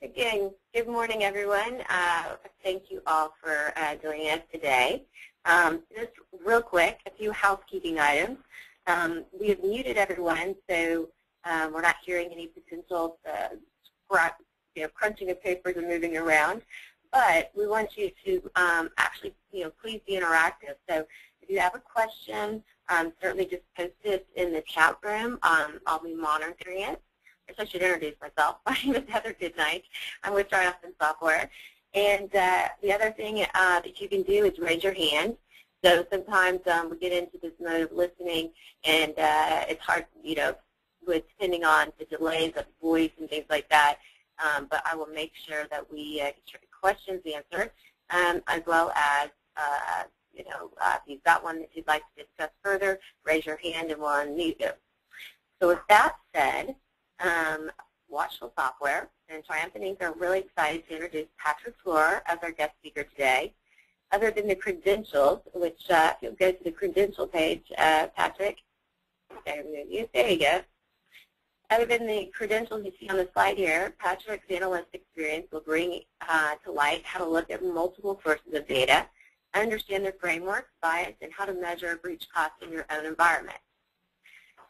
Again, good morning, everyone. Thank you all for joining us today. Just real quick, a few housekeeping items. We have muted everyone, so we're not hearing any potential crunching of papers and moving around. But we want you to actually, please be interactive. So if you have a question, certainly just post it in the chat room. I'll be monitoring it. I should introduce myself. My name is Heather Goodnight. I'm with Triumphant Software. And the other thing that you can do is raise your hand. So sometimes we get into this mode of listening, and it's hard, depending on the delays of voice and things like that. But I will make sure that we get your questions answered, as well as, if you've got one that you'd like to discuss further, raise your hand and we'll unmute you. So with that said, Watchful Software and Triumphant Inc. are really excited to introduce Patrick Floor as our guest speaker today. Other than the credentials, which if you'll go to the credential page, Patrick, there you go. Other than the credentials you see on the slide here, Patrick's analyst experience will bring to light how to look at multiple sources of data, understand their frameworks, bias, and how to measure breach costs in your own environment.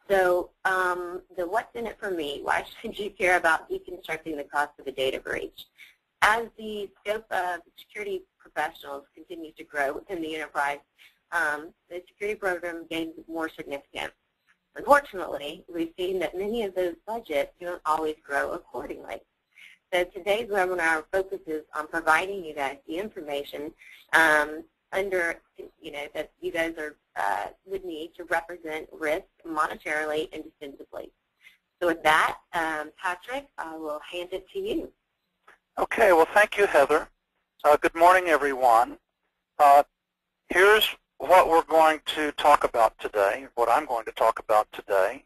So the what's in it for me, why should you care about deconstructing the cost of a data breach? As the scope of security professionals continues to grow within the enterprise, the security program gains more significant. Unfortunately, we've seen that many of those budgets don't always grow accordingly. So today's webinar focuses on providing you guys the information that you guys would need to represent risk monetarily and defensively. So with that, Patrick, I will hand it to you. Okay, well, thank you, Heather. Good morning, everyone. Here's what we're going to talk about today, what I'm going to talk about today.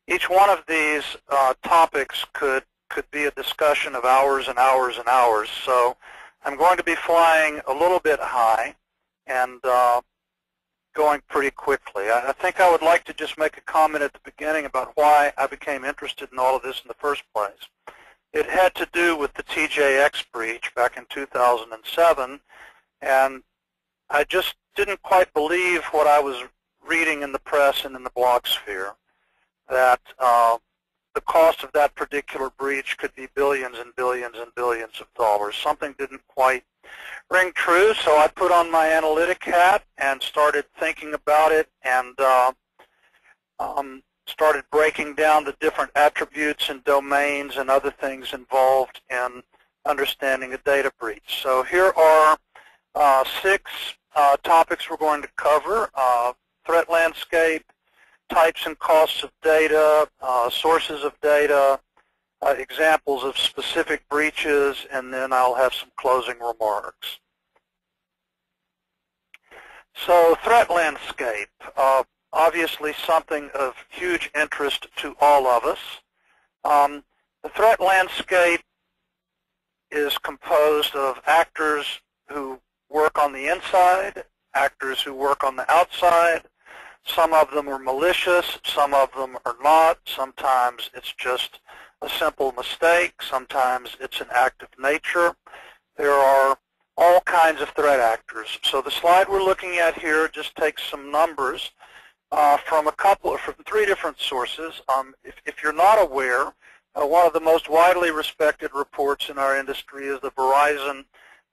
Each one of these topics could be a discussion of hours and hours and hours, so I'm going to be flying a little bit high and going pretty quickly. I think I would like to just make a comment at the beginning about why I became interested in all of this in the first place. It had to do with the TJX breach back in 2007, and I just didn't quite believe what I was reading in the press and in the blog sphere, that the cost of that particular breach could be billions and billions and billions of dollars. Something didn't quite ring true, so I put on my analytic hat and started thinking about it and started breaking down the different attributes and domains and other things involved in understanding a data breach. So here are 6 topics we're going to cover: threat landscape, types and costs of data, sources of data, examples of specific breaches, and then I'll have some closing remarks. So threat landscape, obviously something of huge interest to all of us. The threat landscape is composed of actors who work on the inside, actors who work on the outside. Some of them are malicious, some of them are not. Sometimes it's just a simple mistake. Sometimes it's an act of nature. There are all kinds of threat actors. So the slide we're looking at here just takes some numbers from 3 different sources. If you're not aware, one of the most widely respected reports in our industry is the Verizon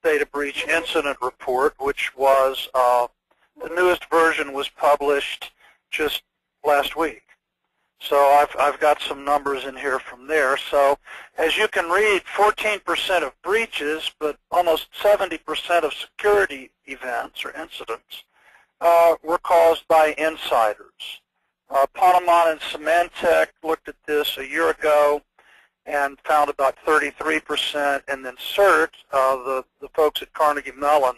Data Breach Incident Report, which was the newest version was published just last week. So I've got some numbers in here from there. So as you can read, 14% of breaches, but almost 70% of security events or incidents were caused by insiders. Ponemon and Symantec looked at this a year ago and found about 33%, and then CERT, the folks at Carnegie Mellon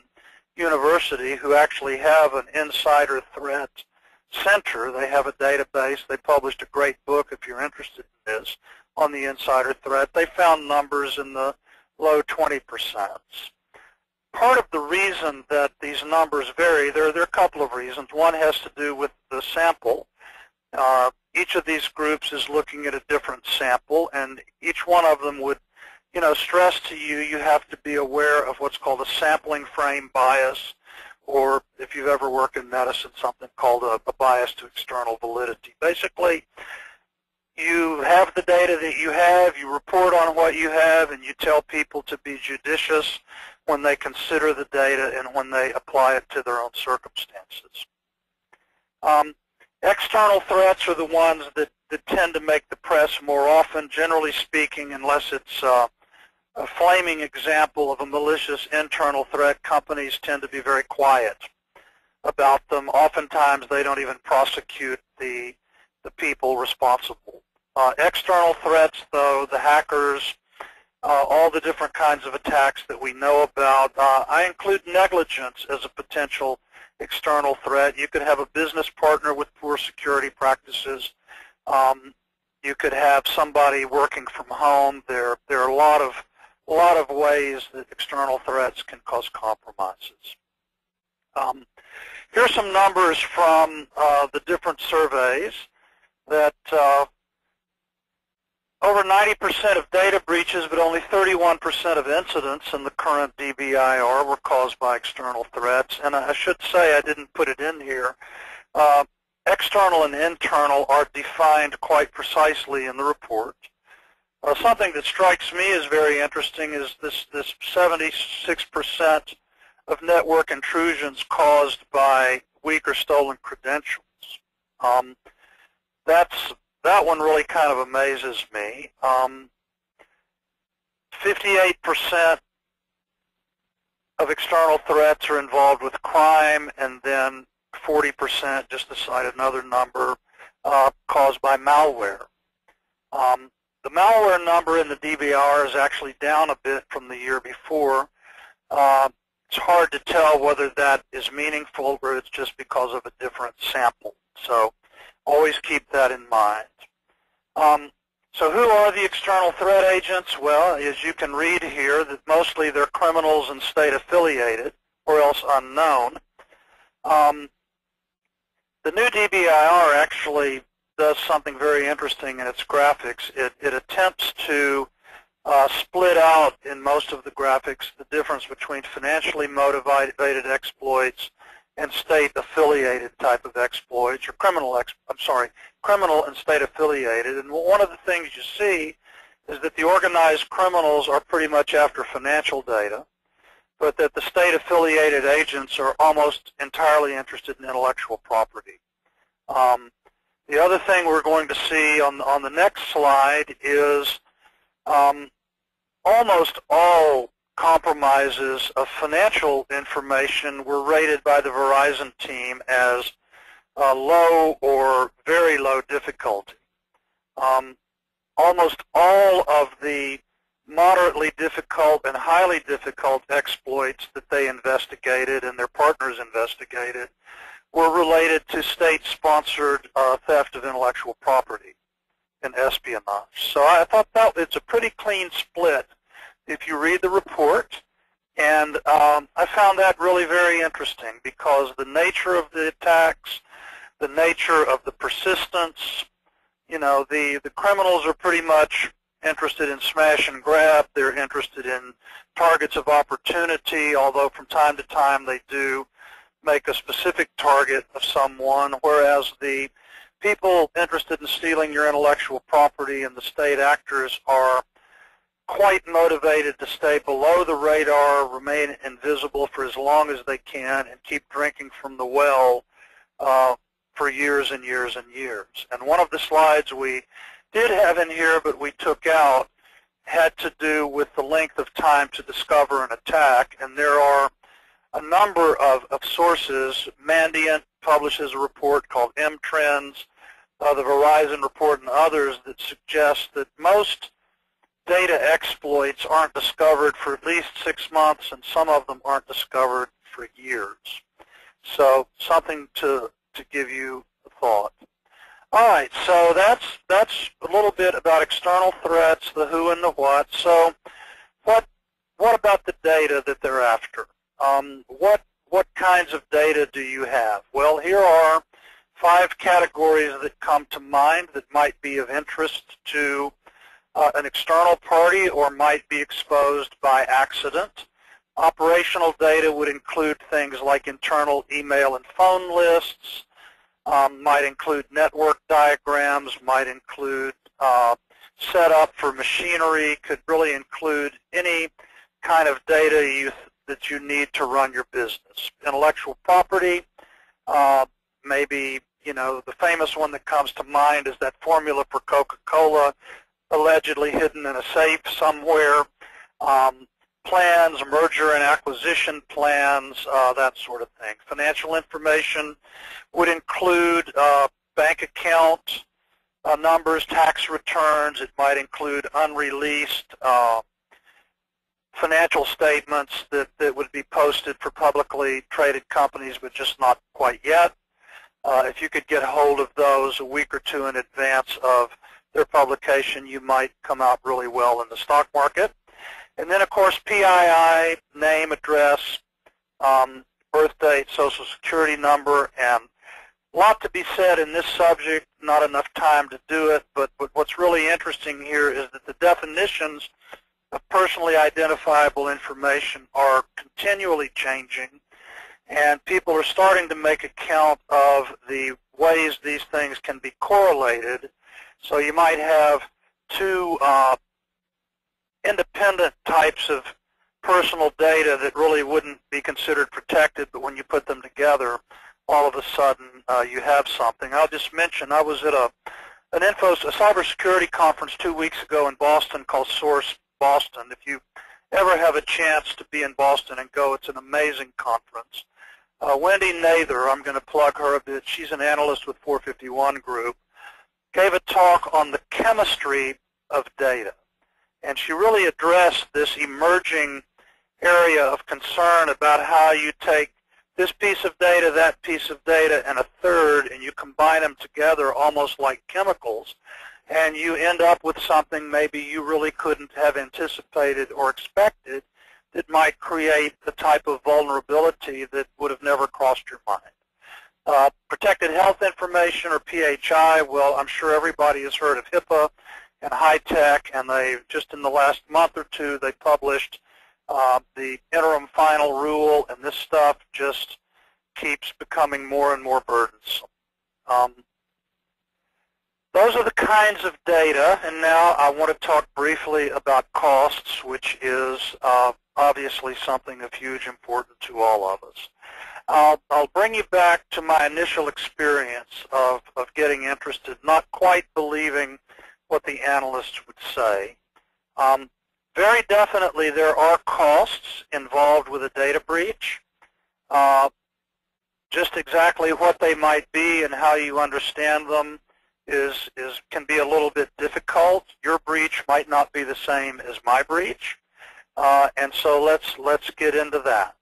University, who actually have an insider threat center. They have a database. They published a great book, if you're interested in this, on the insider threat. They found numbers in the low 20%. Part of the reason that these numbers vary, there are a couple of reasons. One has to do with the sample. Each of these groups is looking at a different sample, and each one of them would stress to you, you have to be aware of what's called a sampling frame bias, or if you've ever worked in medicine, something called a bias to external validity. Basically, you have the data that you have, you report on what you have, and you tell people to be judicious when they consider the data and when they apply it to their own circumstances. External threats are the ones that tend to make the press more often, generally speaking, unless it's a flaming example of a malicious internal threat. Companies tend to be very quiet about them. Oftentimes, they don't even prosecute the people responsible. External threats, though, the hackers, all the different kinds of attacks that we know about. I include negligence as a potential external threat. You could have a business partner with poor security practices. You could have somebody working from home. There are a lot of ways that external threats can cause compromises. Here's some numbers from the different surveys that over 90% of data breaches, but only 31% of incidents in the current DBIR were caused by external threats. And I should say, I didn't put it in here, external and internal are defined quite precisely in the report. Something that strikes me as very interesting is this 76% of network intrusions caused by weak or stolen credentials. That one really kind of amazes me. 58% of external threats are involved with crime, and then 40%, just to cite another number, caused by malware. The malware number in the DBR is actually down a bit from the year before. It's hard to tell whether that is meaningful or it's just because of a different sample. So always keep that in mind. So who are the external threat agents? Well, as you can read here, that mostly they're criminals and state affiliated, or else unknown. The new DBIR actually does something very interesting in its graphics. It attempts to split out in most of the graphics the difference between financially motivated exploits and state-affiliated type of exploits, or criminal and state-affiliated. And one of the things you see is that the organized criminals are pretty much after financial data, but that the state-affiliated agents are almost entirely interested in intellectual property. The other thing we're going to see on the next slide is almost all compromises of financial information were rated by the Verizon team as low or very low difficulty. Almost all of the moderately difficult and highly difficult exploits that they investigated and their partners investigated were related to state-sponsored theft of intellectual property and espionage. So I thought that it's a pretty clean split if you read the report, and I found that really very interesting because the nature of the attacks, the nature of the persistence, the criminals are pretty much interested in smash and grab. They're interested in targets of opportunity, although from time to time they do make a specific target of someone, whereas the people interested in stealing your intellectual property and the state actors are quite motivated to stay below the radar, remain invisible for as long as they can, and keep drinking from the well for years and years and years. And one of the slides we did have in here, but we took out, had to do with the length of time to discover an attack. And there are a number of sources. Mandiant publishes a report called M-Trends, the Verizon report, and others that suggest that most data exploits aren't discovered for at least 6 months, and some of them aren't discovered for years. So something to give you a thought. All right, so that's a little bit about external threats, the who and the what. So what about the data that they're after? What kinds of data do you have? Well, here are 5 categories that come to mind that might be of interest to an external party or might be exposed by accident. Operational data would include things like internal email and phone lists, might include network diagrams, might include setup for machinery, could really include any kind of data that you need to run your business. Intellectual property, maybe, the famous one that comes to mind is that formula for Coca-Cola allegedly hidden in a safe somewhere. Plans, merger and acquisition plans, that sort of thing. Financial information would include bank account numbers, tax returns. It might include unreleased financial statements that would be posted for publicly traded companies, but just not quite yet. If you could get hold of those a week or two in advance of their publication, you might come out really well in the stock market. And then, of course, PII, name, address, birth date, social security number, and a lot to be said in this subject, not enough time to do it, but what's really interesting here is that the definitions of personally identifiable information are continually changing, and people are starting to make account of the ways these things can be correlated. So you might have two independent types of personal data that really wouldn't be considered protected, but when you put them together, all of a sudden you have something. I'll just mention I was at a cybersecurity conference 2 weeks ago in Boston called Source Boston. If you ever have a chance to be in Boston and go, it's an amazing conference. Wendy Nather, I'm going to plug her a bit. She's an analyst with 451 Group, gave a talk on the chemistry of data. And she really addressed this emerging area of concern about how you take this piece of data, that piece of data, and a third, and you combine them together almost like chemicals, and you end up with something maybe you really couldn't have anticipated or expected that might create the type of vulnerability that would have never crossed your mind. Protected health information, or PHI, well, I'm sure everybody has heard of HIPAA and high-tech, and they just in the last month or two they published the interim final rule, and this stuff just keeps becoming more and more burdensome. Those are the kinds of data, and now I want to talk briefly about costs, which is obviously something of huge importance to all of us. I'll bring you back to my initial experience of getting interested, not quite believing what the analysts would say. Very definitely there are costs involved with a data breach. Just exactly what they might be and how you understand them can be a little bit difficult. Your breach might not be the same as my breach, and so let's get into that.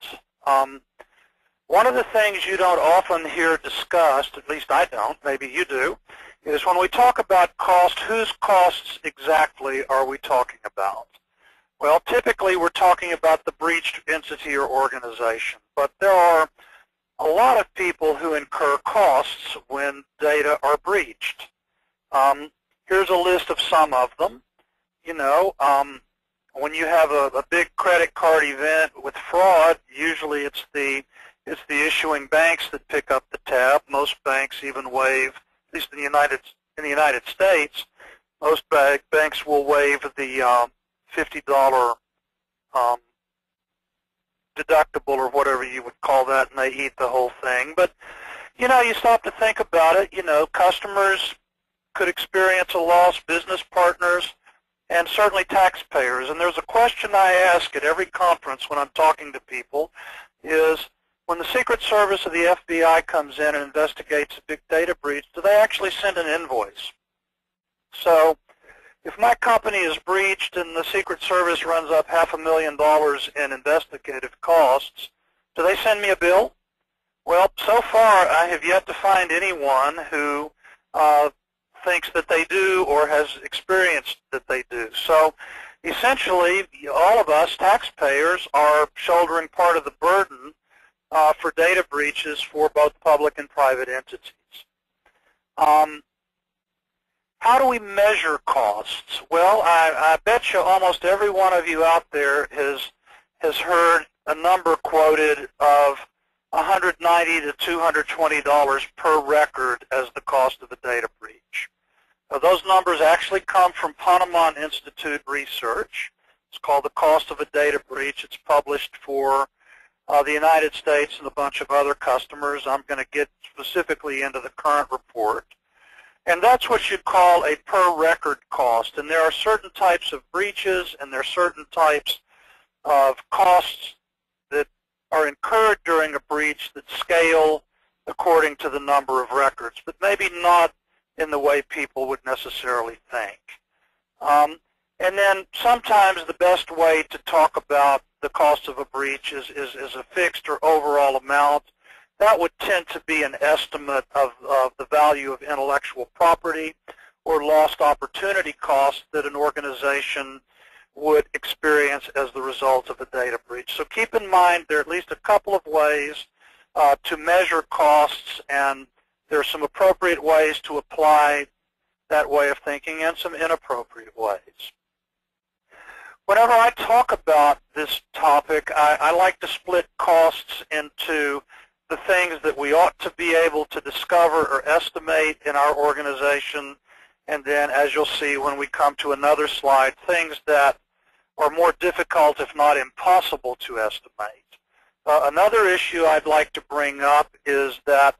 One of the things you don't often hear discussed, at least I don't, maybe you do, is when we talk about cost, whose costs exactly are we talking about? Well, typically we're talking about the breached entity or organization, but there are a lot of people who incur costs when data are breached. Here's a list of some of them. When you have a big credit card event with fraud, usually it's the issuing banks that pick up the tab. Most banks even waive, at least in the United States, most banks will waive the $50 deductible or whatever you would call that, and they eat the whole thing. But you stop to think about it. Customers could experience a loss, business partners, and certainly taxpayers. And there's a question I ask at every conference when I'm talking to people is, when the Secret Service or the FBI comes in and investigates a big data breach, do they actually send an invoice? So if my company is breached and the Secret Service runs up $500,000 in investigative costs, do they send me a bill? Well, so far I have yet to find anyone who thinks that they do or has experienced that they do. So essentially, all of us taxpayers are shouldering part of the burden for data breaches for both public and private entities. How do we measure costs? Well, I bet you almost every one of you out there has heard a number quoted of $190 to $220 per record as the cost of a data breach. Those numbers actually come from Ponemon Institute research. It's called The Cost of a Data Breach. It's published for the United States and a bunch of other customers. I'm going to get specifically into the current report. And that's what you'd call a per record cost. And there are certain types of breaches and there are certain types of costs that are incurred during a breach that scale according to the number of records, but maybe not in the way people would necessarily think. And then sometimes the best way to talk about the cost of a breach is a fixed or overall amount. That would tend to be an estimate of the value of intellectual property or lost opportunity costs that an organization would experience as the result of a data breach. So keep in mind there are at least a couple of ways to measure costs, and there are some appropriate ways to apply that way of thinking and some inappropriate ways. Whenever I talk about this topic, I like to split costs into the things that we ought to be able to discover or estimate in our organization, and then, as you'll see when we come to another slide, things that are more difficult, if not impossible, to estimate. Another issue I'd like to bring up is that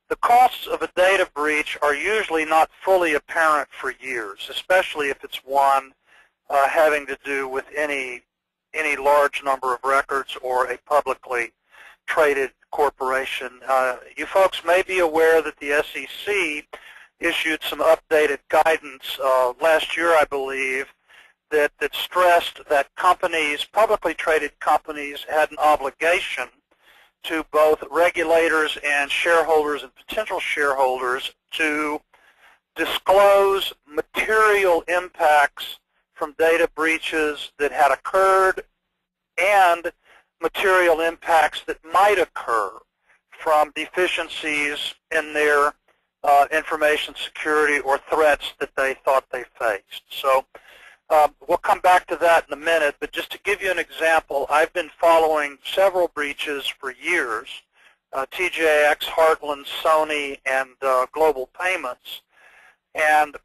the costs of a data breach are usually not fully apparent for years, especially if it's one having to do with any large number of records or a publicly traded corporation. You folks may be aware that the SEC issued some updated guidance last year, I believe, that stressed that companies, publicly traded companies, had an obligation to both regulators and shareholders and potential shareholders to disclose material impacts from data breaches that had occurred and material impacts that might occur from deficiencies in their information security or threats that they thought they faced. So we'll come back to that in a minute, but just to give you an example, I've been following several breaches for years, TJX, Heartland, Sony, and Global Payments, and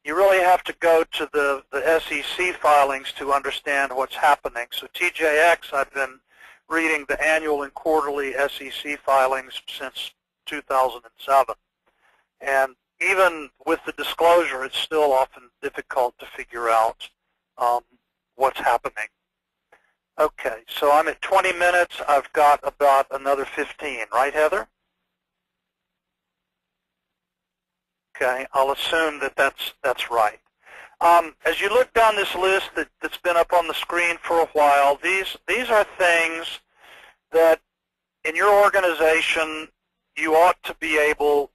you really have to go to the SEC filings to understand what's happening. So TJX, I've been reading the annual and quarterly SEC filings since 2007. And even with the disclosure, it's still often difficult to figure out what's happening. Okay, so I'm at 20 minutes. I've got about another 15, right, Heather? Okay, I'll assume that that's right. As you look down this list that's been up on the screen for a while, these are things that in your organization you ought to be able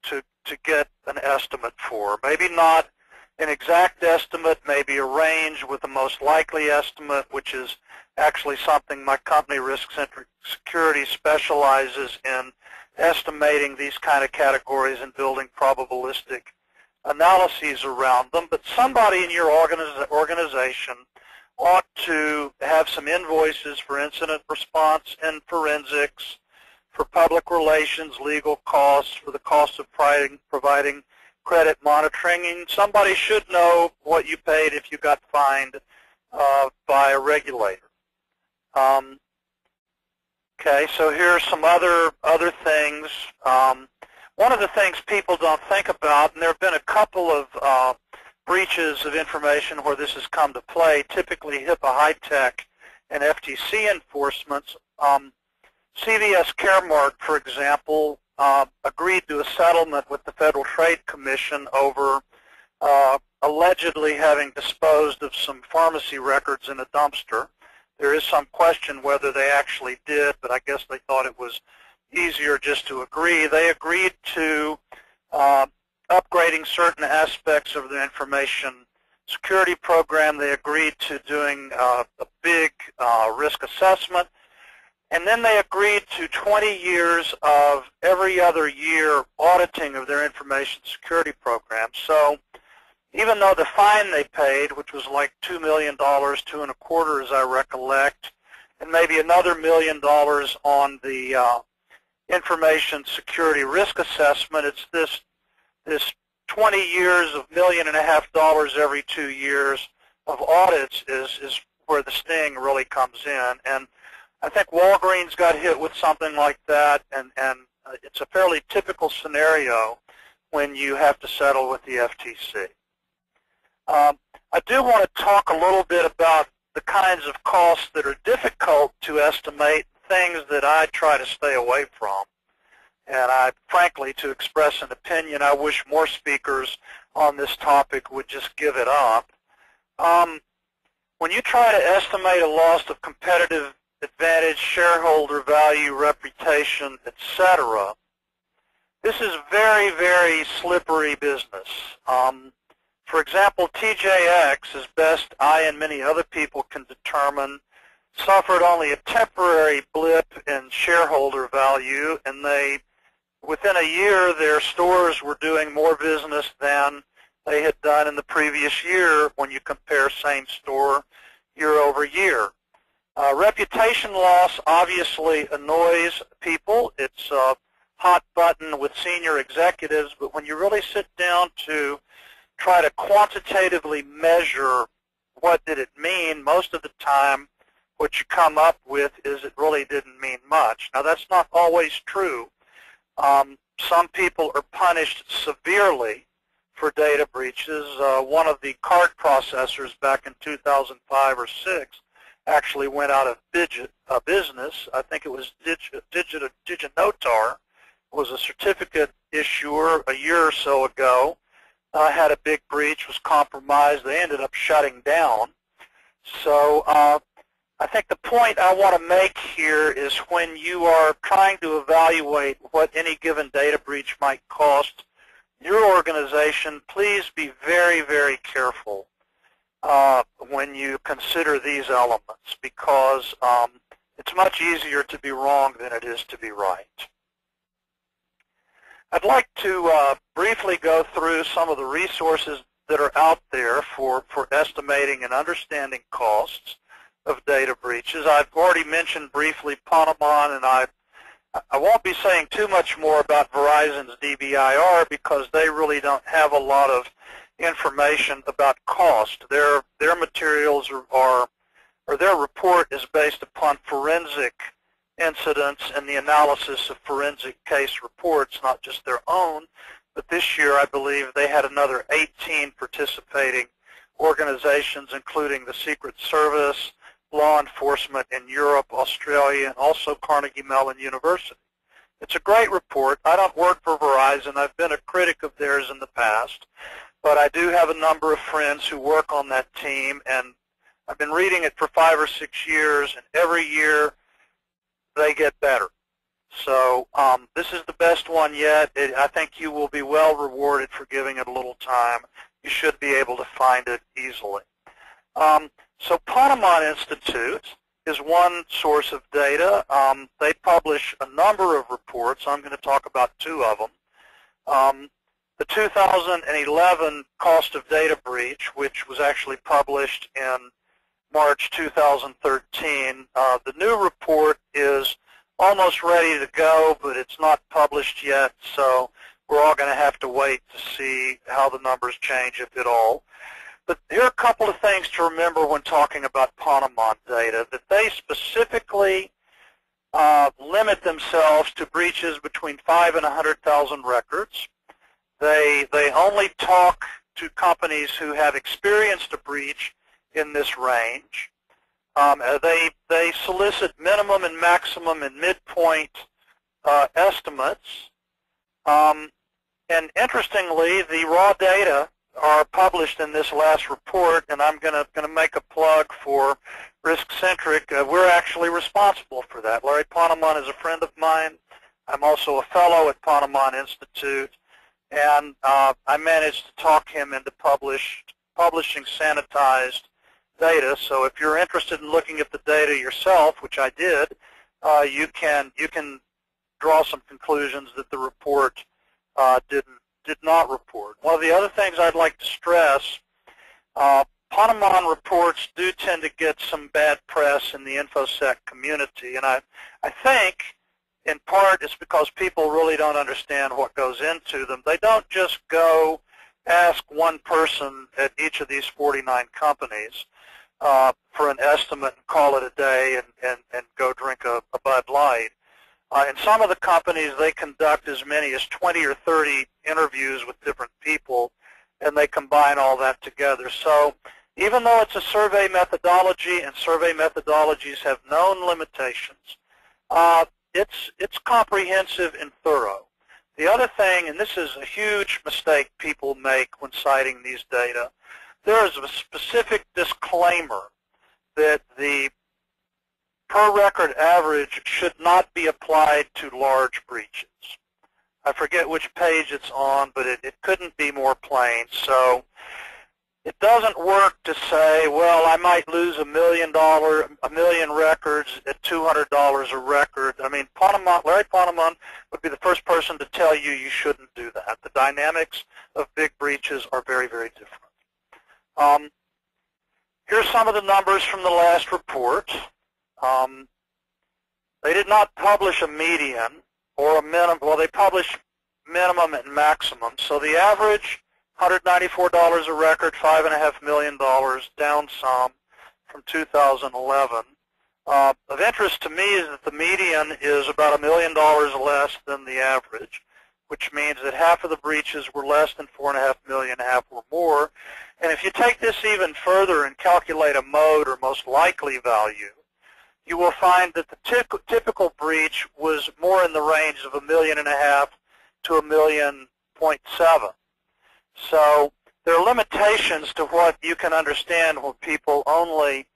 to get an estimate for. Maybe not an exact estimate, maybe a range with the most likely estimate, which is actually something my company, RiskCentric Security, specializes in estimating these kind of categories and building probabilistic analyses around them. But somebody in your organization ought to have some invoices for incident response and forensics, for public relations, legal costs, for the cost of providing credit monitoring, and somebody should know what you paid if you got fined by a regulator. Okay, so here are some other things. One of the things people don't think about, and there have been a couple of breaches of information where this has come to play, typically HIPAA high-tech and FTC enforcements. CVS Caremark, for example, agreed to a settlement with the Federal Trade Commission over allegedly having disposed of some pharmacy records in a dumpster. There is some question whether they actually did, but I guess they thought it was easier just to agree. They agreed to upgrading certain aspects of the information security program. They agreed to doing a big risk assessment. And then they agreed to 20 years of every other year auditing of their information security program. So even though the fine they paid, which was like $2 million, $2.25 as I recollect, and maybe another $1 million on the information security risk assessment, it's this 20 years of $1.5 million every 2 years of audits is where the sting really comes in. And I think Walgreens got hit with something like that, and it's a fairly typical scenario when you have to settle with the FTC. I do want to talk a little bit about the kinds of costs that are difficult to estimate, things that I try to stay away from. And frankly, to express an opinion, I wish more speakers on this topic would just give it up. When you try to estimate a loss of competitive advantage, shareholder value, reputation, etc., this is very, very slippery business. For example, TJX, as best I and many other people can determine, suffered only a temporary blip in shareholder value, and within a year, their stores were doing more business than they had done in the previous year when you compare same store year over year. Reputation loss obviously annoys people. It's a hot button with senior executives, but when you really sit down to try to quantitatively measure what did it mean, most of the time what you come up with is it really didn't mean much. Now, that's not always true. Some people are punished severely for data breaches. One of the card processors back in 2005 or 6 actually went out of business. I think it was Diginotar, was a certificate issuer a year or so ago. Had a big breach, was compromised. They ended up shutting down. So I think the point I want to make here is when you are trying to evaluate what any given data breach might cost your organization, please be very, very careful when you consider these elements, because it's much easier to be wrong than it is to be right. I'd like to briefly go through some of the resources that are out there for estimating and understanding costs of data breaches. I've already mentioned briefly Ponemon, and I won't be saying too much more about Verizon's DBIR because they really don't have a lot of information about cost. Their materials or their report is based upon forensic incidents and the analysis of forensic case reports, not just their own. But this year, I believe they had another 18 participating organizations, including the Secret Service, law enforcement in Europe, Australia, and also Carnegie Mellon University. It's a great report. I don't work for Verizon. I've been a critic of theirs in the past, but I do have a number of friends who work on that team, and I've been reading it for 5 or 6 years, and every year they get better. So this is the best one yet. I think you will be well rewarded for giving it a little time. You should be able to find it easily. So Ponemon Institute is one source of data. They publish a number of reports. I'm going to talk about 2 of them. The 2011 Cost of Data Breach, which was actually published in March 2013. The new report is almost ready to go, but it's not published yet, so we're all going to have to wait to see how the numbers change, if at all. But here are a couple of things to remember when talking about Ponemon data, that they specifically limit themselves to breaches between 5 and 100,000 records. They only talk to companies who have experienced a breach in this range. They solicit minimum and maximum and midpoint estimates. And interestingly, the raw data are published in this last report, and I'm going to make a plug for RiskCentric. We're actually responsible for that. Larry Ponemon is a friend of mine. I'm also a fellow at Ponemon Institute, and I managed to talk him into publishing sanitized data. So if you're interested in looking at the data yourself, which I did, you can draw some conclusions that the report did not report. One of the other things I'd like to stress, Ponemon reports do tend to get some bad press in the InfoSec community, and I think in part it's because people really don't understand what goes into them. They don't just go ask one person at each of these 49 companies for an estimate and call it a day and go drink a Bud Light. In some of the companies, they conduct as many as 20 or 30 interviews with different people, and they combine all that together. So even though it's a survey methodology, and survey methodologies have known limitations, it's comprehensive and thorough. The other thing, and this is a huge mistake people make when citing these data, there is a specific disclaimer that the per record average should not be applied to large breaches. I forget which page it's on, but it couldn't be more plain. So it doesn't work to say, well, I might lose $1 million records at $200 a record. I mean, Larry Ponemon would be the first person to tell you you shouldn't do that. The dynamics of big breaches are very, very different. Here's some of the numbers from the last report. They did not publish a median or a minimum. Well, they published minimum and maximum. So the average, $194 a record, $5.5 million, down some from 2011. Of interest to me is that the median is about $1 million less than the average, which means that half of the breaches were less than $4.5 million, half were more. And if you take this even further and calculate a mode or most likely value, you will find that the typical breach was more in the range of $1.5 million to $1.7 million. So there are limitations to what you can understand when people only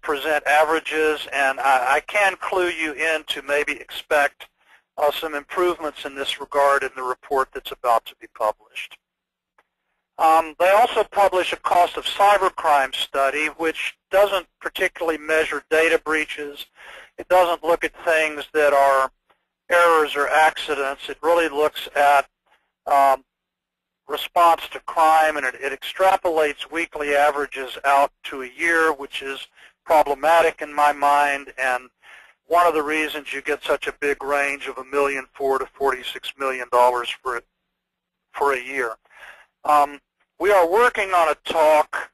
present averages, and I can clue you in to maybe expect some improvements in this regard in the report that's about to be published. They also publish a cost of cybercrime study, which doesn't particularly measure data breaches. It doesn't look at things that are errors or accidents. It really looks at response to crime, and it extrapolates weekly averages out to a year, which is problematic in my mind, and one of the reasons you get such a big range of $1.4 million to $46 million for a year. We are working on a talk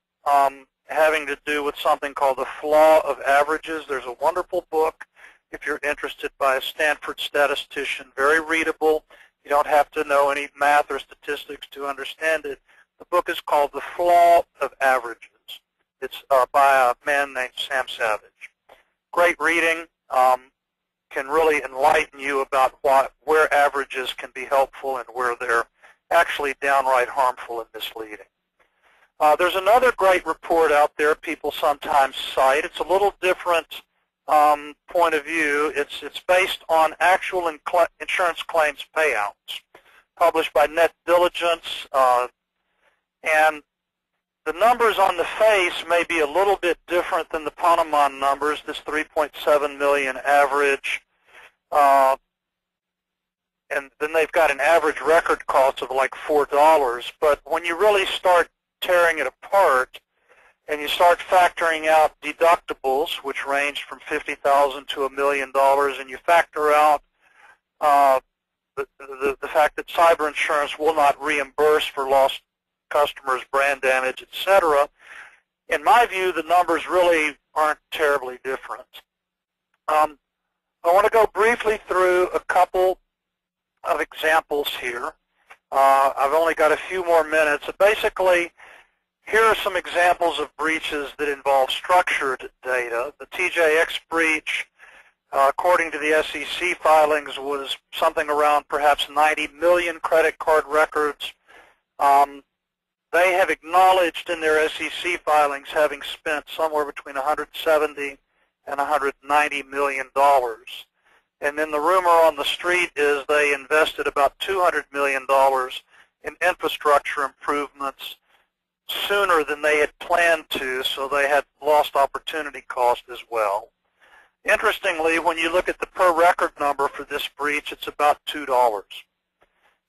having to do with something called the flaw of averages. There's a wonderful book, if you're interested, by a Stanford statistician, very readable. You don't have to know any math or statistics to understand it. The book is called The Flaw of Averages. It's by a man named Sam Savage. Great reading. Can really enlighten you about where averages can be helpful and where they're actually downright harmful and misleading. There's another great report out there people sometimes cite. It's a little different point of view. It's based on actual insurance claims payouts, published by Net Diligence, and the numbers on the face may be a little bit different than the Ponemon numbers, this 3.7 million average, and then they've got an average record cost of like $4, but when you really start tearing it apart and you start factoring out deductibles, which range from $50,000 to $1 million, and you factor out the fact that cyber insurance will not reimburse for lost customers, brand damage, etc., in my view, the numbers really aren't terribly different. I want to go briefly through a couple of examples here. I've only got a few more minutes. Basically, here are some examples of breaches that involve structured data. The TJX breach, according to the SEC filings, was something around perhaps 90 million credit card records. They have acknowledged in their SEC filings having spent somewhere between $170 and $190 million. And then the rumor on the street is they invested about $200 million in infrastructure improvements sooner than they had planned to, so they had lost opportunity cost as well. Interestingly, when you look at the per record number for this breach, it's about $2.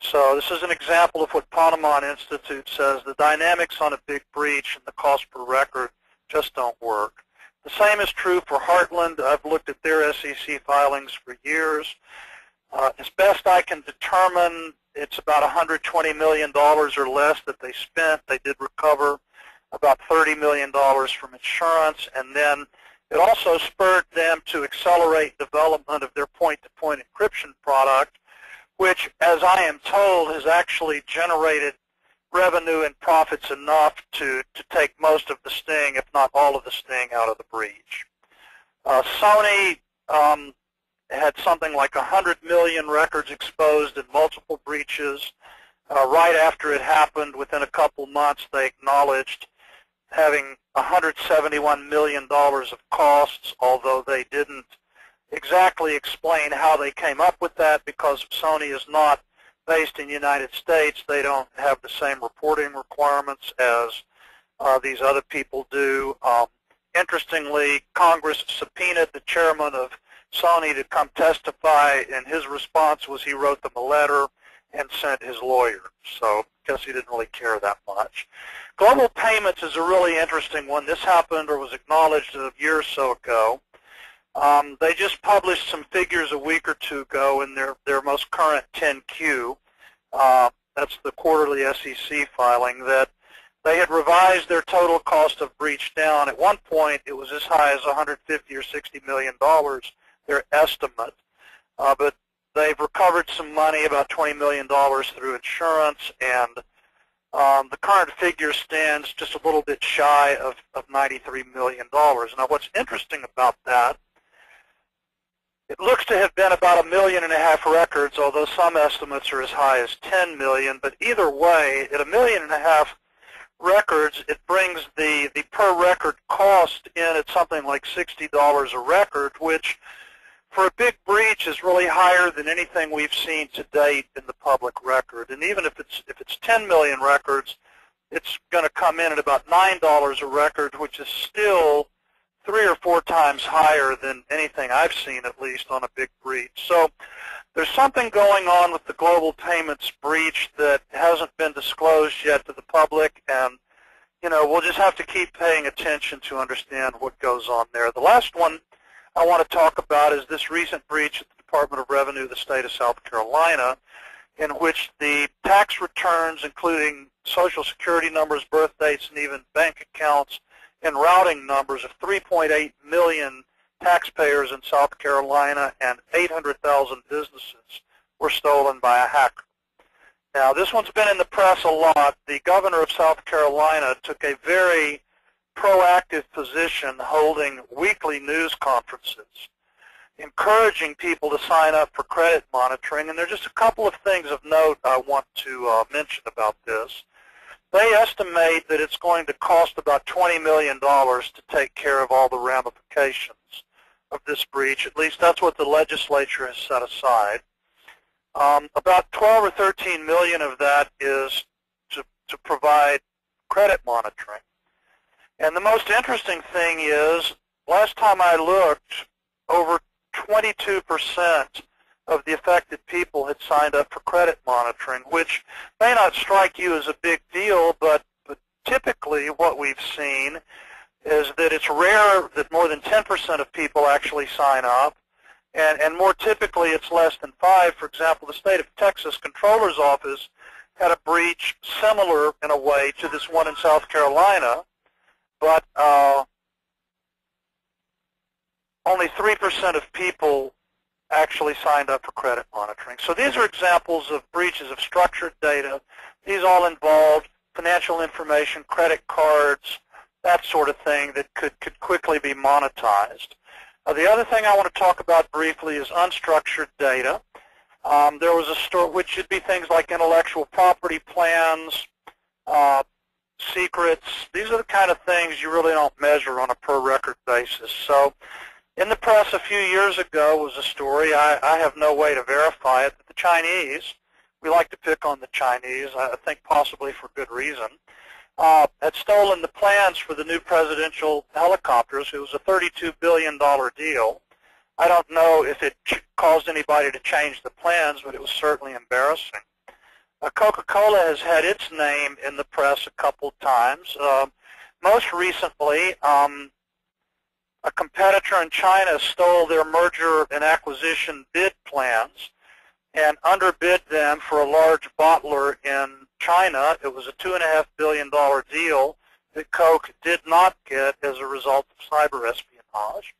So this is an example of what Ponemon Institute says. The dynamics on a big breach and the cost per record just don't work. The same is true for Heartland. I've looked at their SEC filings for years. As best I can determine, it's about $120 million or less that they spent. They did recover about $30 million from insurance, and then it also spurred them to accelerate development of their point-to-point encryption product, which, as I am told, has actually generated revenue and profits enough to take most of the sting, if not all of the sting, out of the breach. Sony had something like 100 million records exposed in multiple breaches. Right after it happened, within a couple months, they acknowledged having $171 million of costs, although they didn't exactly explain how they came up with that, because Sony is not based in the United States. They don't have the same reporting requirements as these other people do. Interestingly, Congress subpoenaed the chairman of Sony to come testify, and his response was he wrote them a letter and sent his lawyer. So I guess he didn't really care that much. Global payments is a really interesting one. This happened or was acknowledged a year or so ago. They just published some figures a week or two ago in their most current 10Q. That's the quarterly SEC filing, that they had revised their total cost of breach down. At one point, it was as high as $150 or $60 million, their estimate. But they've recovered some money, about $20 million through insurance, and the current figure stands just a little bit shy of $93 million. Now, what's interesting about that, it looks to have been about 1.5 million records, although some estimates are as high as 10 million. But either way, at 1.5 million records, it brings the per record cost in at something like $60 a record, which for a big breach is really higher than anything we've seen to date in the public record. And even if it's 10 million records, it's going to come in at about $9 a record, which is still 3 or 4 times higher than anything I've seen, at least, on a big breach. So there's something going on with the global payments breach that hasn't been disclosed yet to the public, and we'll just have to keep paying attention to understand what goes on there. The last one I want to talk about is this recent breach at the Department of Revenue of the state of South Carolina, in which the tax returns, including Social Security numbers, birth dates, and even bank accounts and routing numbers of 3.8 million taxpayers in South Carolina and 800,000 businesses were stolen by a hacker. Now, this one's been in the press a lot. The governor of South Carolina took a very proactive position, holding weekly news conferences, encouraging people to sign up for credit monitoring. And there are just a couple of things of note I want to mention about this. They estimate that it's going to cost about $20 million to take care of all the ramifications of this breach. At least that's what the legislature has set aside. About 12 or 13 million of that is to provide credit monitoring. And the most interesting thing is, last time I looked, over 22% of the affected people had signed up for credit monitoring, which may not strike you as a big deal, but typically what we've seen is that it's rare that more than 10% of people actually sign up, and more typically it's less than 5%. For example, the state of Texas Comptroller's Office had a breach similar in a way to this one in South Carolina, but only 3% of people actually signed up for credit monitoring. So these are examples of breaches of structured data. These all involved financial information, credit cards, that sort of thing that could quickly be monetized. The other thing I want to talk about briefly is unstructured data. There was a story, which should be things like intellectual property plans, secrets. These are the kind of things you really don't measure on a per record basis. So in the press a few years ago was a story, I have no way to verify it, but the Chinese, we like to pick on the Chinese, I think possibly for good reason, had stolen the plans for the new presidential helicopters. It was a $32 billion deal. I don't know if it caused anybody to change the plans, but it was certainly embarrassing. Coca-Cola has had its name in the press a couple times. Most recently, a competitor in China stole their merger and acquisition bid plans and underbid them for a large bottler in China. It was a $2.5 billion deal that Coke did not get as a result of cyber espionage.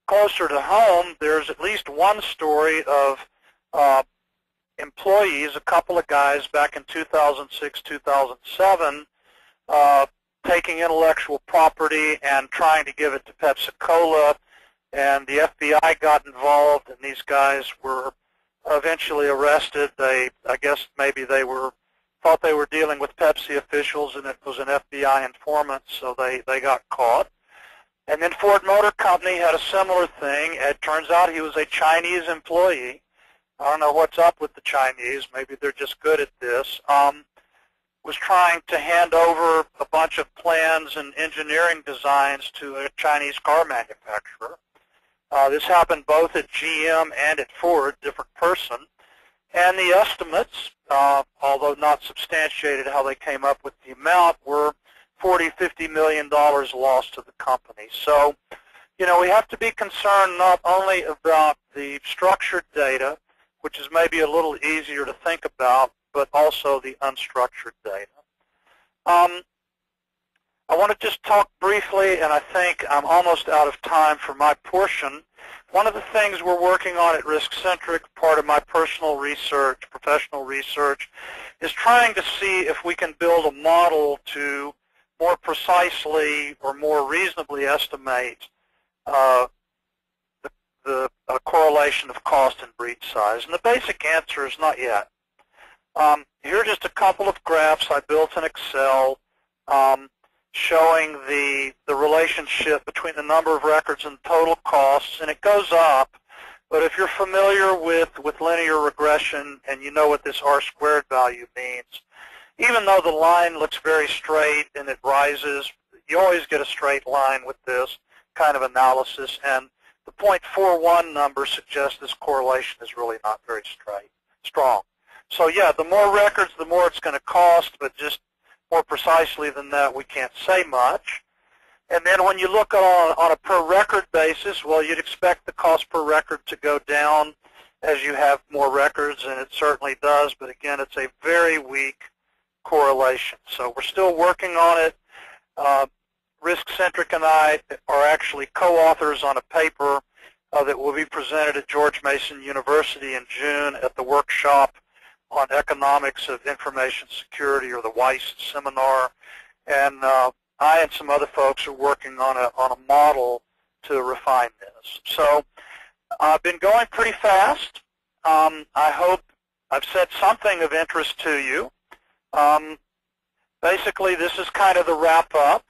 Closer to home, there's at least one story of employees, a couple of guys back in 2006, 2007, taking intellectual property and trying to give it to Pepsi-Cola, and the FBI got involved, and these guys were eventually arrested. I guess maybe they thought they were dealing with Pepsi officials, and it was an FBI informant, so they got caught. And then Ford Motor Company had a similar thing. It turns out he was a Chinese employee. I don't know what's up with the Chinese. Maybe they're just good at this. Was trying to hand over a bunch of plans and engineering designs to a Chinese car manufacturer. This happened both at GM and at Ford, different person. And the estimates, although not substantiated how they came up with the amount, were $40, $50 million lost to the company. So, you know, we have to be concerned not only about the structured data, which is maybe a little easier to think about, but also the unstructured data. I want to just talk briefly, and I think I'm almost out of time for my portion. One of the things we're working on at RiskCentric, part of my personal research, professional research, is trying to see if we can build a model to more precisely or more reasonably estimate the correlation of cost and breach size. And the basic answer is not yet. Here are just a couple of graphs I built in Excel showing the relationship between the number of records and total costs, and it goes up. But if you're familiar with linear regression and you know what this R-squared value means, even though the line looks very straight and it rises, you always get a straight line with this kind of analysis, and the 0.41 number suggests this correlation is really not very strong. So yeah, the more records, the more it's going to cost, but just more precisely than that, we can't say much. And then when you look on a per record basis, well, you'd expect the cost per record to go down as you have more records, and it certainly does, but again, it's a very weak correlation. So we're still working on it. RiskCentric and I are actually co-authors on a paper that will be presented at George Mason University in June at the workshop on economics of information security, or the WISE seminar, and I and some other folks are working on a model to refine this. So I've been going pretty fast. I hope I've said something of interest to you. Basically, this is kind of the wrap-up,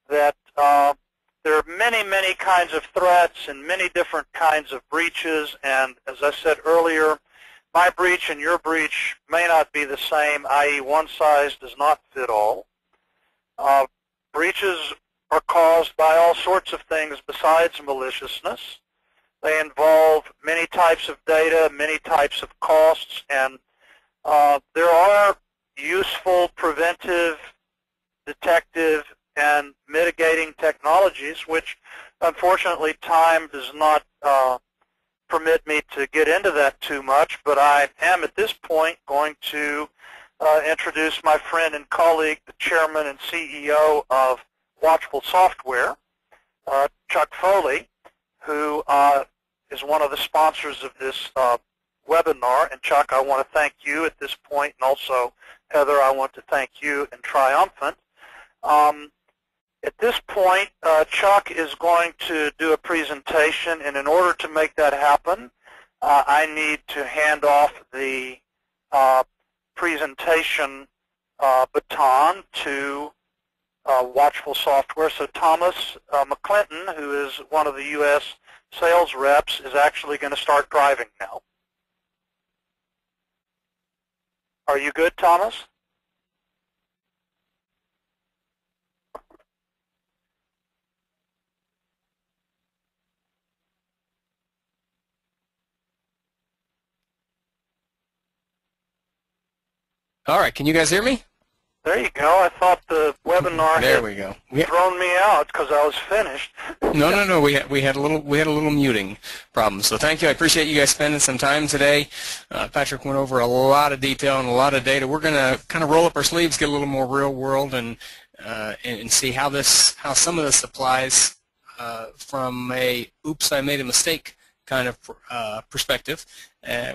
that there are many, many kinds of threats and many different kinds of breaches, and as I said earlier, my breach and your breach may not be the same, i.e. one size does not fit all. Breaches are caused by all sorts of things besides maliciousness. They involve many types of data, many types of costs, and there are useful preventive, detective, and mitigating technologies, which unfortunately time does not permit me to get into that too much, but I am at this point going to introduce my friend and colleague, the chairman and CEO of Watchful Software, Chuck Foley, who is one of the sponsors of this webinar. And Chuck, I want to thank you at this point, and also Heather, I want to thank you in Triumphant. At this point, Chuck is going to do a presentation, and in order to make that happen, I need to hand off the presentation baton to Watchful Software. So Thomas McClinton, who is one of the U.S. sales reps, is actually going to start driving now. Are you good, Thomas? All right, can you guys hear me? There you go. I thought the webinar There had we go. thrown me out because I was finished. No. We had a little muting problem. So thank you. I appreciate you guys spending some time today. Patrick went over a lot of detail and a lot of data. We're going to kind of roll up our sleeves, get a little more real world, and see how some of this applies from a "oops, I made a mistake" kind of perspective,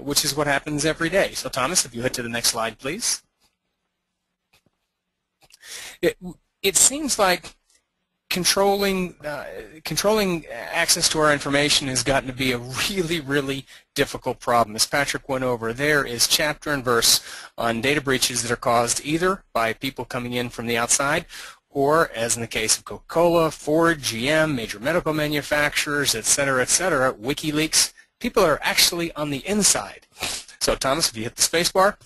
which is what happens every day. So Thomas, if you hit to the next slide, please. It seems like controlling access to our information has gotten to be a really, really difficult problem. As Patrick went over, there is chapter and verse on data breaches that are caused either by people coming in from the outside or, as in the case of Coca-Cola, Ford, GM, major medical manufacturers, et cetera, WikiLeaks, people are actually on the inside. So Thomas, if you hit the space bar,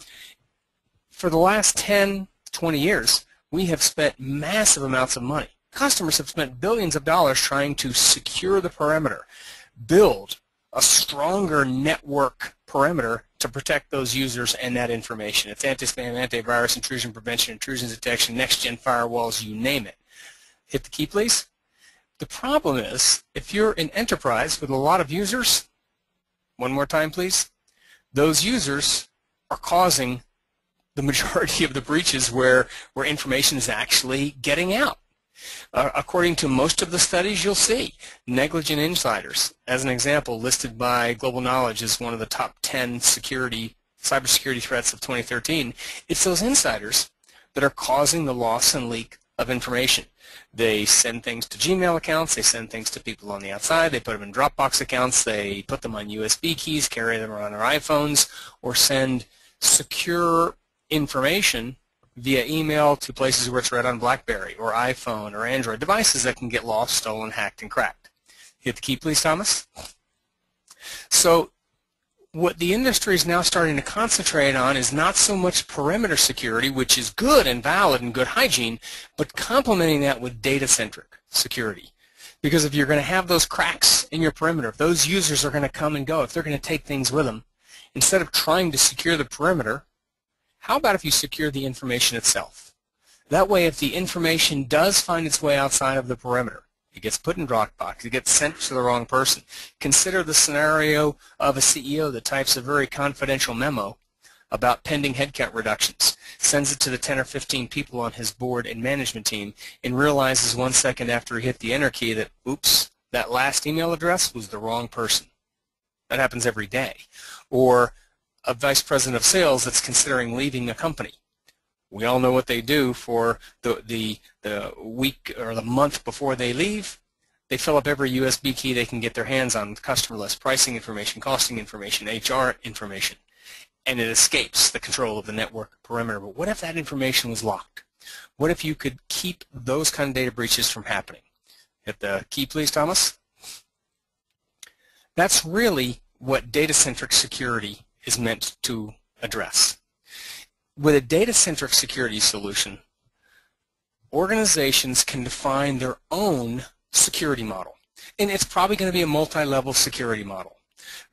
for the last 10, 20 years, we have spent massive amounts of money. Customers have spent billions of dollars trying to secure the perimeter, build a stronger network perimeter to protect those users and that information. It's anti-spam, antivirus, intrusion prevention, intrusion detection, next-gen firewalls, you name it. Hit the key, please. The problem is, if you're an enterprise with a lot of users, one more time, please, those users are causing the majority of the breaches where information is actually getting out. According to most of the studies you'll see, negligent insiders, as an example, listed by Global Knowledge as one of the top 10 cybersecurity threats of 2013, it's those insiders that are causing the loss and leak of information. They send things to Gmail accounts, they send things to people on the outside, they put them in Dropbox accounts, they put them on USB keys, carry them around their iPhones, or send secure information via email to places where it's read on BlackBerry or iPhone or Android devices that can get lost, stolen, hacked, and cracked. Hit the key, please, Thomas. So what the industry is now starting to concentrate on is not so much perimeter security, which is good and valid and good hygiene, but complementing that with data-centric security. Because if you're going to have those cracks in your perimeter, if those users are going to come and go, if they're going to take things with them, instead of trying to secure the perimeter, how about if you secure the information itself? That way, if the information does find its way outside of the perimeter, it gets put in Dropbox, it gets sent to the wrong person. Consider the scenario of a CEO that types a very confidential memo about pending headcount reductions, sends it to the 10 or 15 people on his board and management team, and realizes 1 second after he hit the enter key that, oops, that last email address was the wrong person. That happens every day. Or a vice president of sales that's considering leaving a company. We all know what they do for the week or the month before they leave. They fill up every USB key they can get their hands on with customer list, pricing information, costing information, HR information, and it escapes the control of the network perimeter. But what if that information was locked? What if you could keep those kind of data breaches from happening? Hit the key, please, Thomas. That's really what data-centric security is meant to address. With a data-centric security solution, organizations can define their own security model. And it's probably going to be a multi-level security model.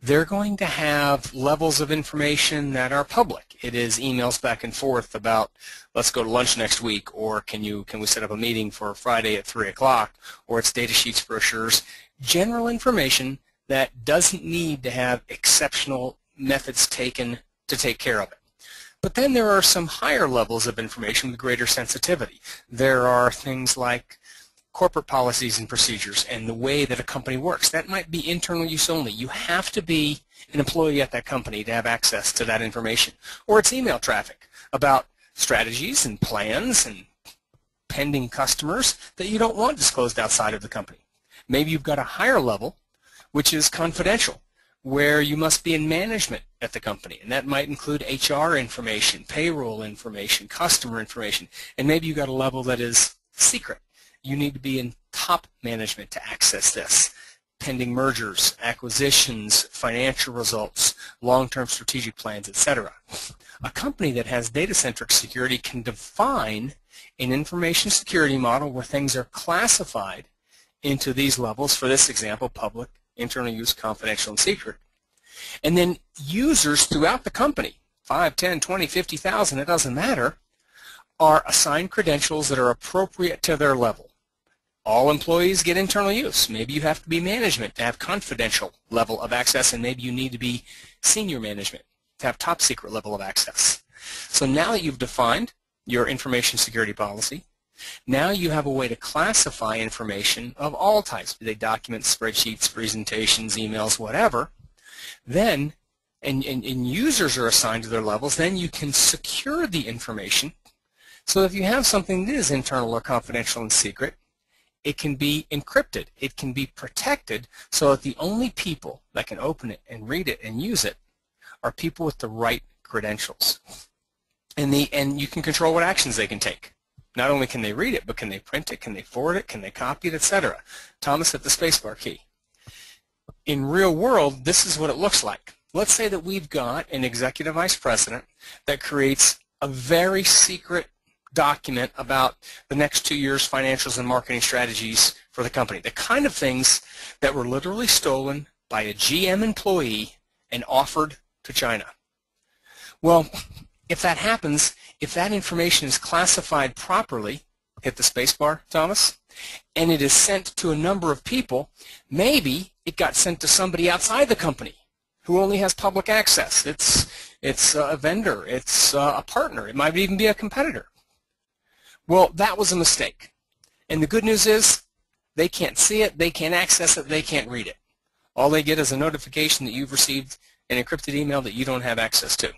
They're going to have levels of information that are public. It is emails back and forth about, let's go to lunch next week, or can we set up a meeting for Friday at 3 o'clock, or it's data sheets, brochures, general information that doesn't need to have exceptional methods taken to take care of it. But then there are some higher levels of information with greater sensitivity. There are things like corporate policies and procedures and the way that a company works. That might be internal use only. You have to be an employee at that company to have access to that information. Or it's email traffic about strategies and plans and pending customers that you don't want disclosed outside of the company. Maybe you've got a higher level, which is confidential, where you must be in management at the company, and that might include HR information, payroll information, customer information, and maybe you've got a level that is secret. You need to be in top management to access this. Pending mergers, acquisitions, financial results, long-term strategic plans, etc. A company that has data-centric security can define an information security model where things are classified into these levels, for this example, public, internal use, confidential, and secret. And then users throughout the company 5, 10, 20, 50,000, it doesn't matter, are assigned credentials that are appropriate to their level. All employees get internal use. Maybe you have to be management to have confidential level of access, and maybe you need to be senior management to have top secret level of access. So now that you've defined your information security policy, now you have a way to classify information of all types, be they documents, spreadsheets, presentations, emails, whatever. Then, and users are assigned to their levels, then you can secure the information. So if you have something that is internal or confidential and secret, it can be encrypted. It can be protected so that the only people that can open it and read it and use it are people with the right credentials. And you can control what actions they can take. Not only can they read it, but can they print it, can they forward it, can they copy it, etc. Thomas, hit the spacebar key. In real world, this is what it looks like. Let's say that we've got an executive vice president that creates a very secret document about the next 2 years' financials and marketing strategies for the company. The kind of things that were literally stolen by a GM employee and offered to China. Well, if that happens, if that information is classified properly, hit the spacebar, Thomas, and it is sent to a number of people, maybe it got sent to somebody outside the company who only has public access. It's a vendor, it's a partner, it might even be a competitor. Well, that was a mistake. And the good news is they can't see it, they can't access it, they can't read it. All they get is a notification that you've received an encrypted email that you don't have access to.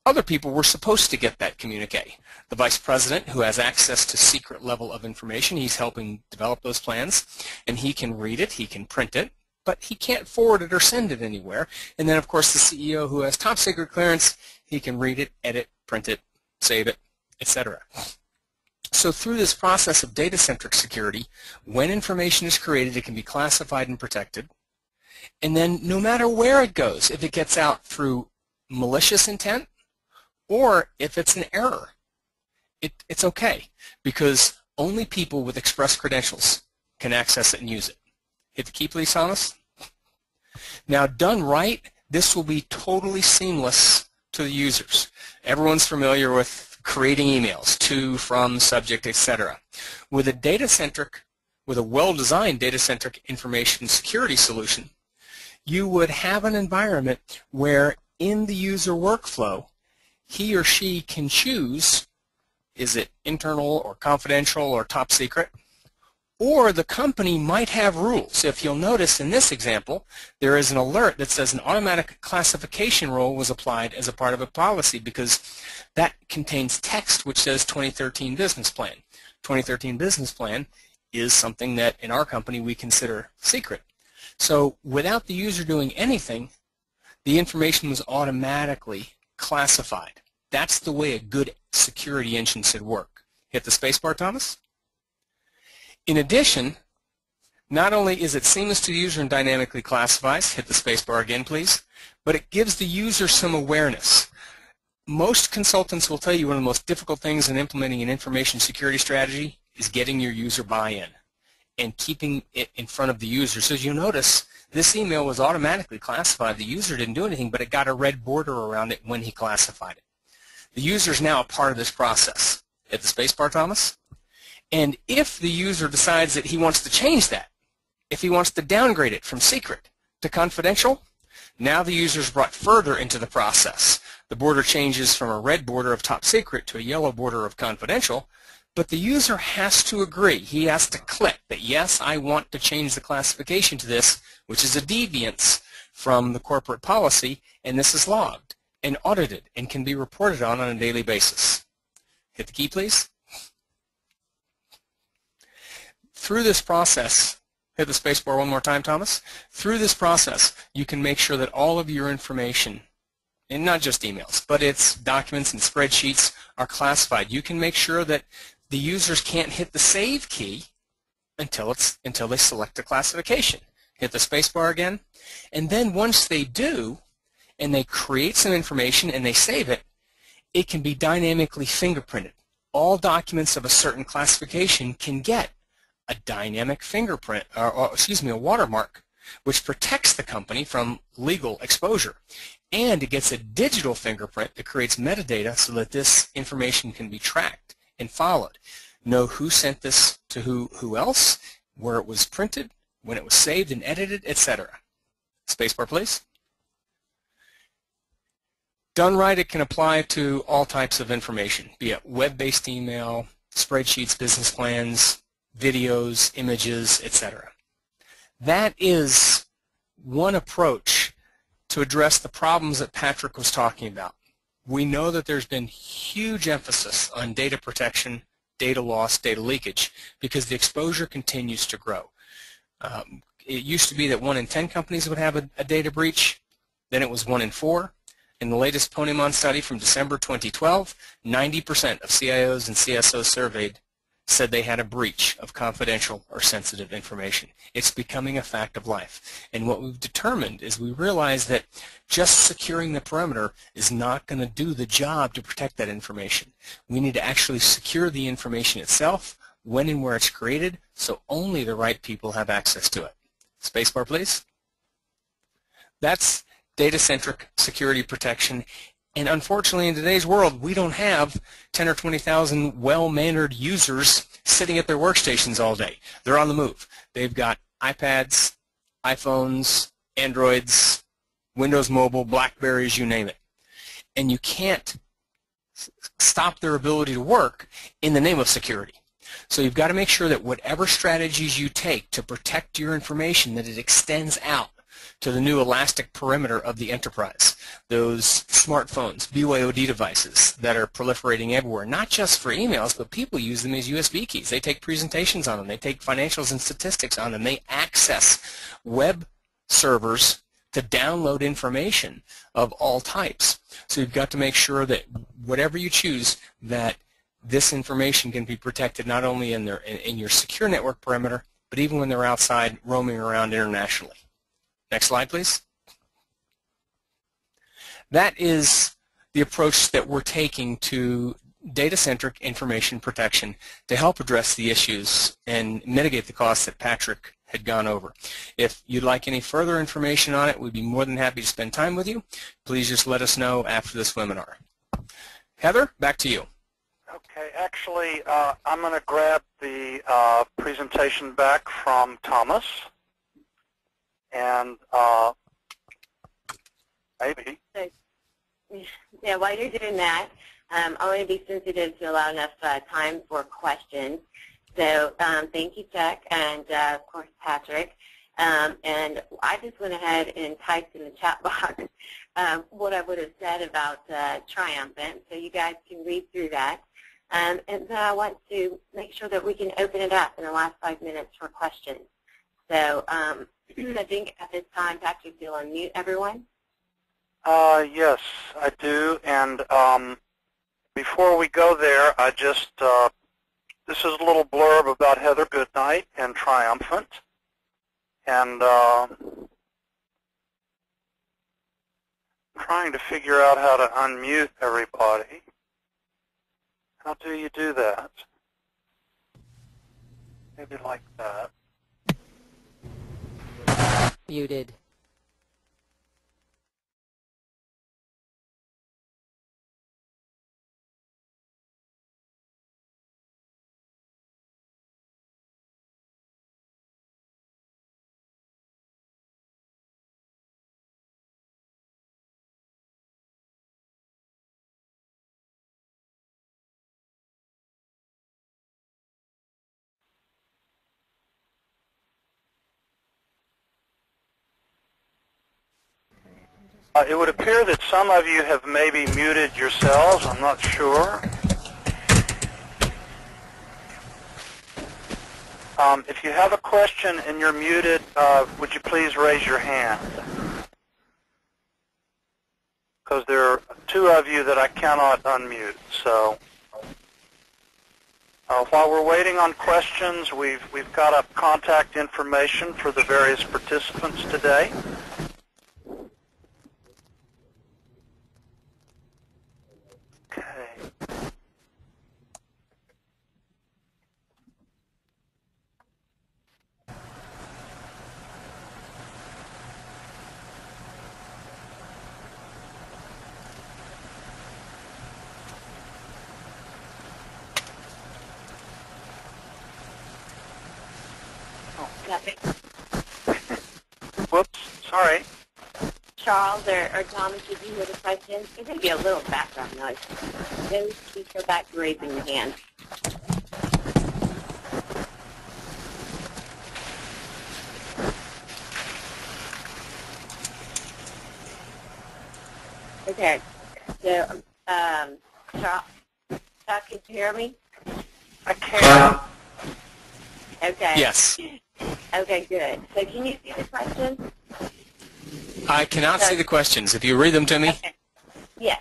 Other people were supposed to get that communique. The vice president, who has access to secret level of information, he's helping develop those plans, and he can read it, he can print it, but he can't forward it or send it anywhere. And then, of course, the CEO, who has top secret clearance, he can read it, edit, print it, save it, etc. So through this process of data-centric security, when information is created, it can be classified and protected. And then no matter where it goes, if it gets out through malicious intent or if it's an error, it's okay, because only people with express credentials can access it and use it. Hit the key, please, Thomas. Now, done right, this will be totally seamless to the users. Everyone's familiar with creating emails, to, from, subject, etc. With a well-designed data-centric information security solution, you would have an environment where in the user workflow, he or she can choose, is it internal or confidential or top secret? Or the company might have rules. If you'll notice in this example, there is an alert that says an automatic classification rule was applied as a part of a policy because that contains text which says 2013 business plan. 2013 business plan is something that in our company we consider secret. So without the user doing anything, the information was automatically classified. That's the way a good security engine should work. Hit the spacebar, Thomas. In addition, not only is it seamless to the user and dynamically classifies, hit the spacebar again please, but it gives the user some awareness. Most consultants will tell you one of the most difficult things in implementing an information security strategy is getting your user buy-in and keeping it in front of the user. So as you notice, this email was automatically classified. The user didn't do anything, but it got a red border around it when he classified it. The user is now a part of this process. Hit the spacebar, Thomas. And if the user decides that he wants to change that, if he wants to downgrade it from secret to confidential, now the user is brought further into the process. The border changes from a red border of top secret to a yellow border of confidential, but the user has to agree. He has to click that, yes, I want to change the classification to this, which is a deviance from the corporate policy, and this is logged and audited and can be reported on a daily basis. Hit the key, please. Through this process, hit the spacebar one more time, Thomas. Through this process, you can make sure that all of your information, and not just emails, but it's documents and spreadsheets, are classified. You can make sure that the users can't hit the save key until they select a classification. Hit the spacebar again, and then once they do, and they create some information and they save it, it can be dynamically fingerprinted. All documents of a certain classification can get a dynamic fingerprint, a watermark, which protects the company from legal exposure. And it gets a digital fingerprint that creates metadata so that this information can be tracked and followed. Know who sent this to who else, where it was printed, when it was saved and edited, etc. Spacebar, please. Done right, it can apply to all types of information, be it web-based email, spreadsheets, business plans, videos, images, etc. That is one approach to address the problems that Patrick was talking about. We know that there's been huge emphasis on data protection, data loss, data leakage, because the exposure continues to grow. It used to be that 1 in 10 companies would have a data breach, then it was 1 in 4. In the latest Ponemon study from December 2012, 90% of CIOs and CSOs surveyed said they had a breach of confidential or sensitive information. It's becoming a fact of life. And what we've determined is we realize that just securing the perimeter is not going to do the job to protect that information. We need to actually secure the information itself, when and where it's created, so only the right people have access to it. Spacebar, please. That's Datacentric Security Protection. And unfortunately, in today's world, we don't have 10 or 20,000 well-mannered users sitting at their workstations all day. They're on the move. They've got iPads, iPhones, Androids, Windows Mobile, Blackberries, you name it. And you can't stop their ability to work in the name of security. So you've got to make sure that whatever strategies you take to protect your information, that it extends out to the new elastic perimeter of the enterprise. Those smartphones, BYOD devices that are proliferating everywhere, not just for emails, but people use them as USB keys. They take presentations on them. They take financials and statistics on them. They access web servers to download information of all types. So you've got to make sure that whatever you choose, that this information can be protected not only in your secure network perimeter, but even when they're outside roaming around internationally. Next slide, please. That is the approach that we're taking to data-centric information protection to help address the issues and mitigate the costs that Patrick had gone over. If you'd like any further information on it, we'd be more than happy to spend time with you. Please just let us know after this webinar. Heather, back to you. Okay, actually, I'm going to grab the presentation back from Thomas. And maybe. So, yeah, while you're doing that, I want to be sensitive to allow enough time for questions. So thank you, Chuck, and of course, Patrick. And I just went ahead and typed in the chat box what I would have said about Triumphant, so you guys can read through that. And then I want to make sure that we can open it up in the last 5 minutes for questions. So I think at this time, Patrick, you'll unmute everyone. Yes, I do. And before we go there, I just, this is a little blurb about Heather Goodnight and Triumphant. And I'm trying to figure out how to unmute everybody. How do you do that? Maybe like that. Muted. It would appear that some of you have maybe muted yourselves. I'm not sure. If you have a question and you're muted, would you please raise your hand? Because there are 2 of you that I cannot unmute. So while we're waiting on questions, we've got up contact information for the various participants today. topic. Whoops, sorry. Charles or Thomas, did you hear the question? There's going to be a little background noise. Those, please go back to raising your hand. Okay, so, Chuck, can you hear me? I can. Okay. Yes. Okay, good. So can you see the question? I cannot see the questions. If you read them to me. Okay. Yes.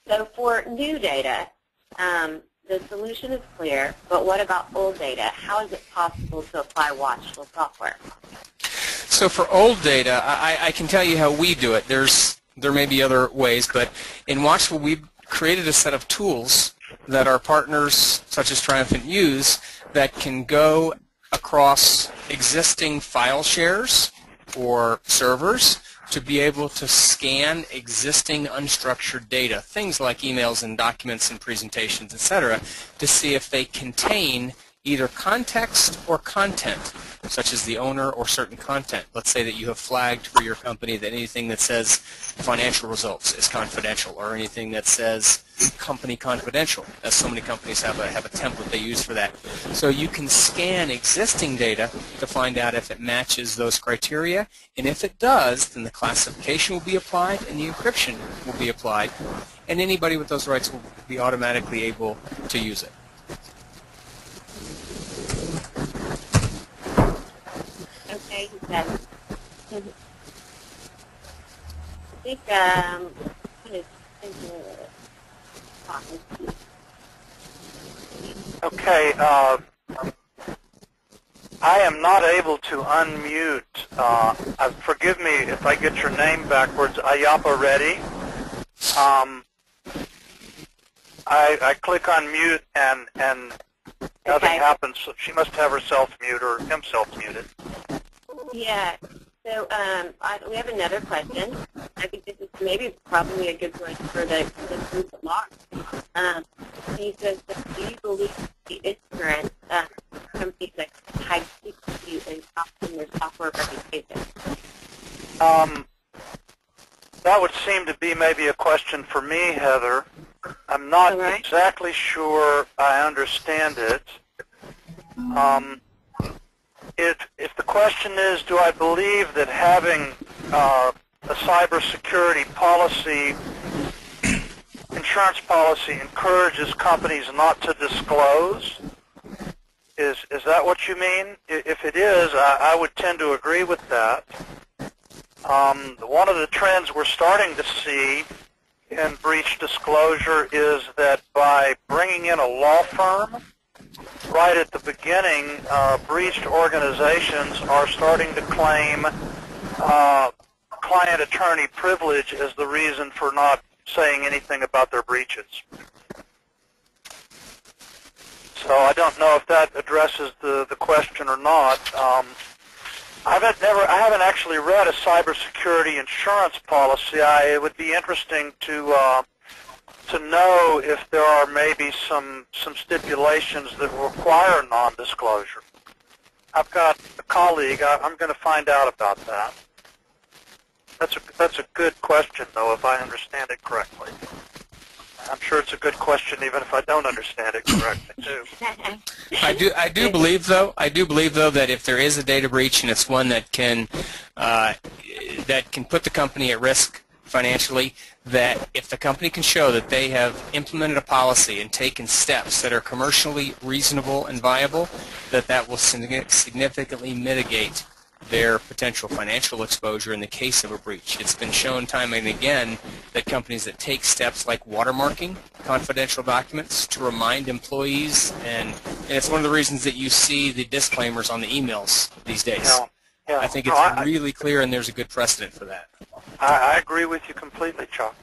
So for new data, the solution is clear, but what about old data? How is it possible to apply watchful software? So for old data, I can tell you how we do it. There may be other ways, but in Watchful we've created a set of tools that our partners, such as Triumphant, use that can go across existing file shares or servers to be able to scan existing unstructured data, things like emails and documents and presentations, etc., to see if they contain either context or content, such as the owner or certain content. Let's say that you have flagged for your company that anything that says financial results is confidential, or anything that says company confidential, as so many companies have a template they use for that. So you can scan existing data to find out if it matches those criteria, and if it does, then the classification will be applied and the encryption will be applied, and anybody with those rights will be automatically able to use it. Okay, he said. I think kind of thinking of it. Okay, I am not able to unmute. Forgive me if I get your name backwards. Ayapa Reddy. I click on mute and nothing happens. So she must have herself muted or himself muted. Yeah. So we have another question. I think this is maybe probably a good one for the group at large. He says, do you believe the insurance companies like high secrecy and often their software reputation? That would seem to be maybe a question for me, Heather. I'm not exactly sure I understand it. If the question is, do I believe that having a cybersecurity policy, insurance policy, encourages companies not to disclose? Is that what you mean? If it is, I would tend to agree with that. One of the trends we're starting to see in breach disclosure is that by bringing in a law firm right at the beginning, breached organizations are starting to claim client attorney privilege as the reason for not saying anything about their breaches. So I don't know if that addresses the question or not. I haven't actually read a cybersecurity insurance policy. It would be interesting to know if there are maybe some stipulations that require non-disclosure. I've got a colleague. I'm going to find out about that. That's a good question, though, if I understand it correctly. I'm sure it's a good question, even if I don't understand it correctly, too. I do believe though that if there is a data breach and it's one that can put the company at risk financially, that if the company can show that they have implemented a policy and taken steps that are commercially reasonable and viable, that will significantly mitigate their potential financial exposure in the case of a breach. It's been shown time and again that companies that take steps like watermarking confidential documents to remind employees, and it's one of the reasons that you see the disclaimers on the emails these days. Yeah. I think it's really clear, and there's a good precedent for that. I agree with you completely, Chuck.